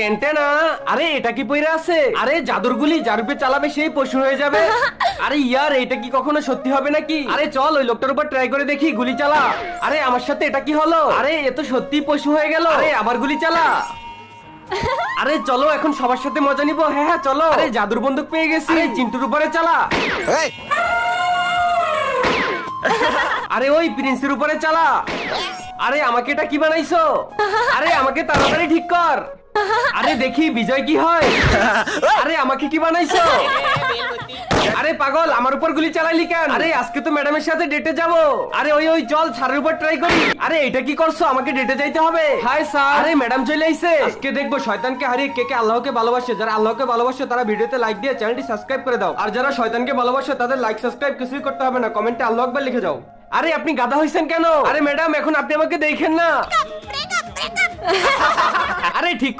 টেনটেনা, আরে এটা কি পইরা আছে? আরে জাদুর গুলি যার উপরে চালাবে সেই পশু হয়ে যাবে। আরে ইয়ার এটা কি কখনো সত্যি হবে নাকি? আরে চল ওই লোকটার উপর ট্রাই করে দেখি, গুলি চালা। আরে আমার সাথে এটা কি হলো? আরে এ তো সত্যি পশু হয়ে গেল। আরে আবার গুলি চালা। আরে চলো এখন সবার সাথে মজা নিবো। হ্যাঁ হ্যাঁ চলো। আরে জাদুর বন্দুক পেয়ে গেছি, চিন্টুর উপরে চালা। আরে ওই প্রিন্সের উপরে চালা। আরে আমাকে এটা কি বানাইছো? আরে আমাকে তাড়াতাড়ি ঠিক কর। আরে দেখি বিজয় কি হয়। আরে আমাকে কি বানাইছো? আরে পাগল আমার উপর গুলি চালাইলি কেন? আরে আজকে তো ম্যাডামের সাথে ডেটে যাব। আরে ওই ওই চল ছাড়ের উপর ট্রাই করি। আরে এটা কি করছো? আমাকে ডেটে যাইতে হবে। Hi sir. আরে ম্যাডাম চলে আইছে। আজকে দেখবো শয়তানকে হারিয়ে কে কে আল্লাহকে ভালোবাসে। যারা আল্লাহকে ভালোবাসে তারা ভিডিওতে লাইক দিয়ে চ্যানেলটি সাবস্ক্রাইব করে দাও। আর যারা শয়তানকে ভালোবাসে তাদের লাইক সাবস্ক্রাইব কিছুই করতে হবে না, কমেন্টে আল্লাহু আকবার লিখে যাও। আরে আপনি গাধা হইছেন কেন? আরে ম্যাডাম এখন আপনি আমাকে দেখেন না। আরে ঠিক করো।